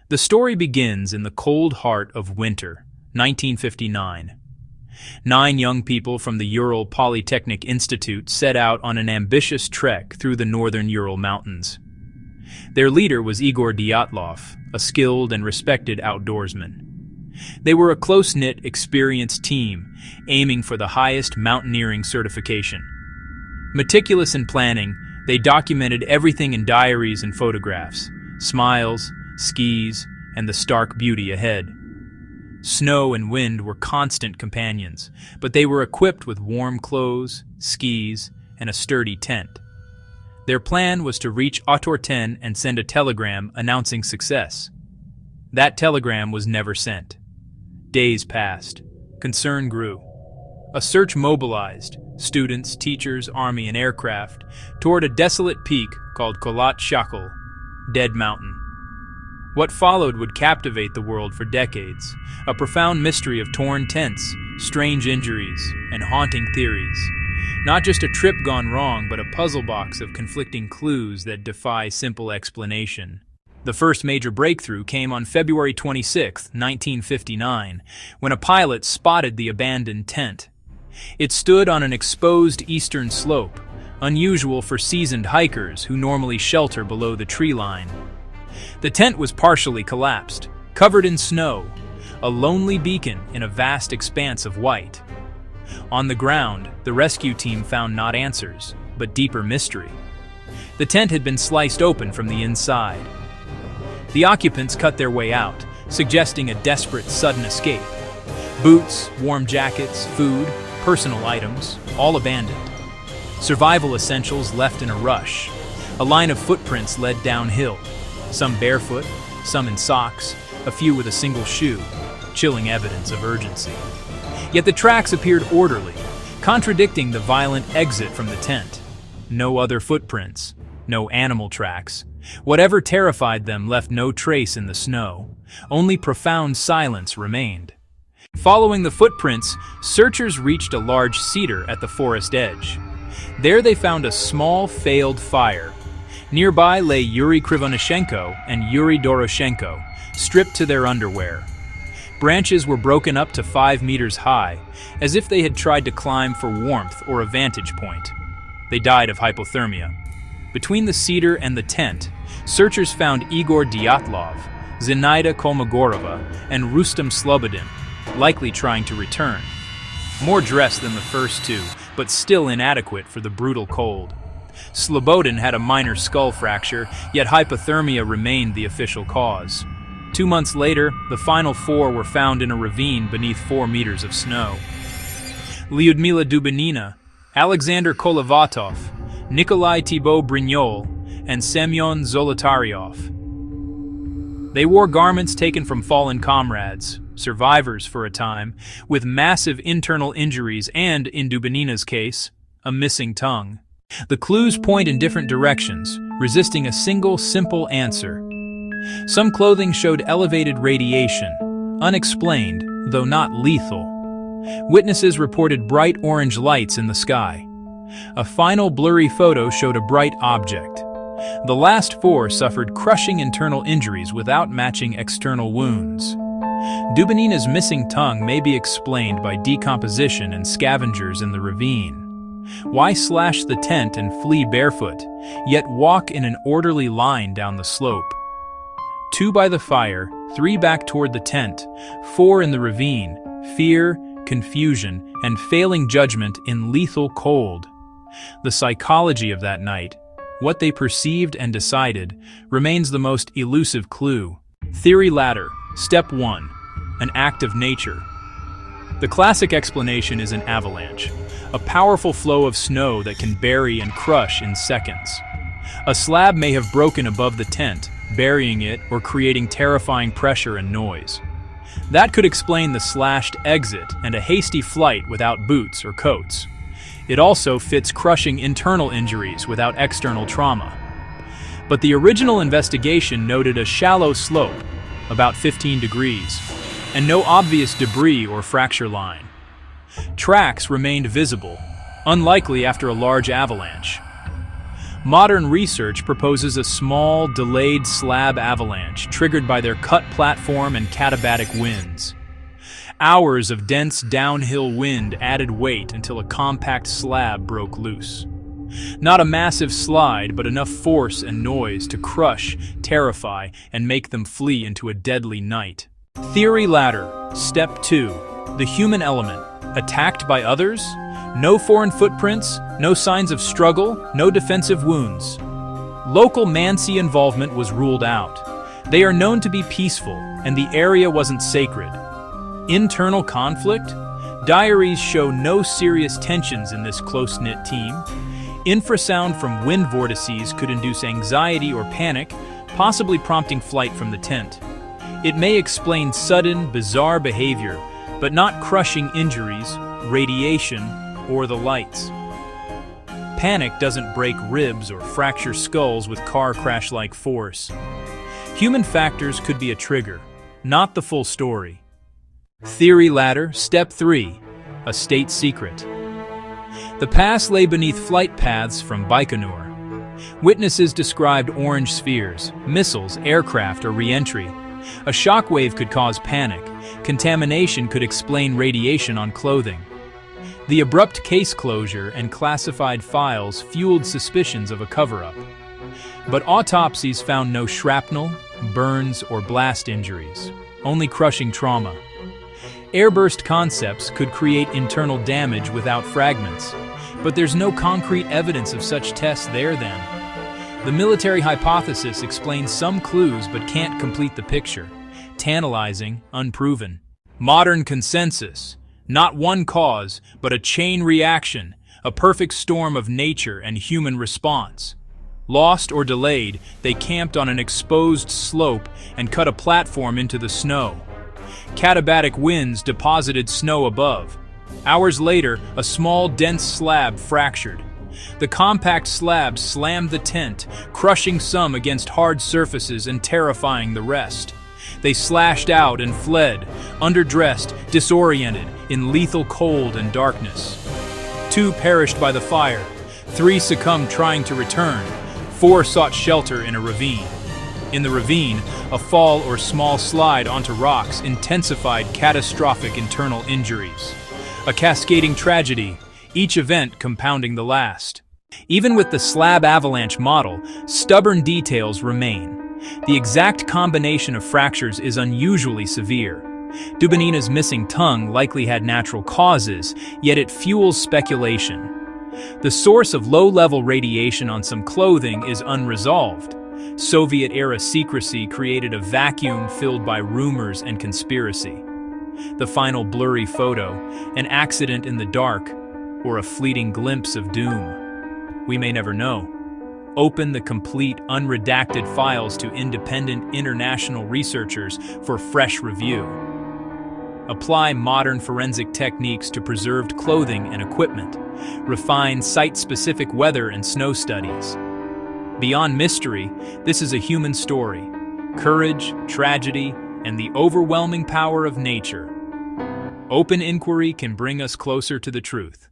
The story begins in the cold heart of winter, 1959. 9 young people from the Ural Polytechnic Institute set out on an ambitious trek through the northern Ural Mountains. Their leader was Igor Dyatlov, a skilled and respected outdoorsman. They were a close-knit, experienced team, aiming for the highest mountaineering certification. Meticulous in planning, they documented everything in diaries and photographs, smiles, skis, and the stark beauty ahead. Snow and wind were constant companions, but they were equipped with warm clothes, skis, and a sturdy tent. Their plan was to reach Autor 10 and send a telegram announcing success. That telegram was never sent. Days passed. Concern grew. A search mobilized students, teachers, army, and aircraft toward a desolate peak called Kholat Shakal, Dead Mountain. What followed would captivate the world for decades, a profound mystery of torn tents, strange injuries, and haunting theories. Not just a trip gone wrong, but a puzzle box of conflicting clues that defy simple explanation. The first major breakthrough came on February 26, 1959, when a pilot spotted the abandoned tent. It stood on an exposed eastern slope, unusual for seasoned hikers who normally shelter below the tree line. The tent was partially collapsed, covered in snow, a lonely beacon in a vast expanse of white. On the ground, the rescue team found not answers, but deeper mystery. The tent had been sliced open from the inside. The occupants cut their way out, suggesting a desperate, sudden escape. Boots, warm jackets, food, personal items, all abandoned. Survival essentials left in a rush. A line of footprints led downhill, some barefoot, some in socks, a few with a single shoe, chilling evidence of urgency. Yet the tracks appeared orderly, contradicting the violent exit from the tent. No other footprints, no animal tracks. Whatever terrified them left no trace in the snow. Only profound silence remained. Following the footprints, searchers reached a large cedar at the forest edge. There they found a small, failed fire. Nearby lay Yuri Krivonishenko and Yuri Doroshenko, stripped to their underwear. Branches were broken up to 5 meters high, as if they had tried to climb for warmth or a vantage point. They died of hypothermia. Between the cedar and the tent, searchers found Igor Dyatlov, Zinaida Kolmogorova, and Rustam Slobodin, likely trying to return. More dressed than the first two, but still inadequate for the brutal cold. Slobodin had a minor skull fracture, yet hypothermia remained the official cause. 2 months later, the final 4 were found in a ravine beneath 4 meters of snow. Lyudmila Dubinina, Alexander Kolovatov, Nikolai Thibault Brignol, and Semyon Zolotaryov. They wore garments taken from fallen comrades, survivors for a time, with massive internal injuries and, in Dubinina's case, a missing tongue. The clues point in different directions, resisting a single, simple answer. Some clothing showed elevated radiation, unexplained, though not lethal. Witnesses reported bright orange lights in the sky. A final blurry photo showed a bright object. The last 4 suffered crushing internal injuries without matching external wounds. Dubinina's missing tongue may be explained by decomposition and scavengers in the ravine. Why slash the tent and flee barefoot, yet walk in an orderly line down the slope? 2 by the fire, 3 back toward the tent, 4 in the ravine, fear, confusion, and failing judgment in lethal cold. The psychology of that night, what they perceived and decided, remains the most elusive clue. Theory ladder, step 1, an act of nature. The classic explanation is an avalanche, a powerful flow of snow that can bury and crush in seconds. A slab may have broken above the tent, burying it or creating terrifying pressure and noise. That could explain the slashed exit and a hasty flight without boots or coats. It also fits crushing internal injuries without external trauma. But the original investigation noted a shallow slope, about 15 degrees, and no obvious debris or fracture line. Tracks remained visible, unlikely after a large avalanche. Modern research proposes a small, delayed slab avalanche triggered by their cut platform and katabatic winds. Hours of dense downhill wind added weight until a compact slab broke loose. Not a massive slide, but enough force and noise to crush, terrify, and make them flee into a deadly night. Theory ladder. Step 2. The human element. Attacked by others? No foreign footprints, no signs of struggle, no defensive wounds. Local Mansi involvement was ruled out. They are known to be peaceful, and the area wasn't sacred. Internal conflict? Diaries show no serious tensions in this close-knit team. Infrasound from wind vortices could induce anxiety or panic, possibly prompting flight from the tent. It may explain sudden, bizarre behavior, but not crushing injuries, radiation, or the lights. Panic doesn't break ribs or fracture skulls with car crash-like force. Human factors could be a trigger, not the full story. Theory ladder. Step 3. A state secret. The pass lay beneath flight paths from Baikonur. Witnesses described orange spheres, missiles, aircraft, or re-entry. A shockwave could cause panic. Contamination could explain radiation on clothing. The abrupt case closure and classified files fueled suspicions of a cover-up. But autopsies found no shrapnel, burns, or blast injuries, only crushing trauma. Airburst concepts could create internal damage without fragments, but there's no concrete evidence of such tests there then. The military hypothesis explains some clues but can't complete the picture. Tantalizing, unproven. Modern consensus. Not one cause, but a chain reaction, a perfect storm of nature and human response. Lost or delayed, they camped on an exposed slope and cut a platform into the snow. Katabatic winds deposited snow above. Hours later, a small, dense slab fractured. The compact slab slammed the tent, crushing some against hard surfaces and terrifying the rest. They slashed out and fled, underdressed, disoriented, in lethal cold and darkness. 2 perished by the fire, 3 succumbed trying to return, 4 sought shelter in a ravine. In the ravine, a fall or small slide onto rocks intensified catastrophic internal injuries. A cascading tragedy, each event compounding the last. Even with the slab avalanche model, stubborn details remain. The exact combination of fractures is unusually severe. Dubinina's missing tongue likely had natural causes, yet it fuels speculation. The source of low-level radiation on some clothing is unresolved. Soviet-era secrecy created a vacuum filled by rumors and conspiracy. The final blurry photo, an accident in the dark, or a fleeting glimpse of doom. We may never know. Open the complete, unredacted files to independent international researchers for fresh review. Apply modern forensic techniques to preserved clothing and equipment. Refine site-specific weather and snow studies. Beyond mystery, this is a human story. Courage, tragedy, and the overwhelming power of nature. Open inquiry can bring us closer to the truth.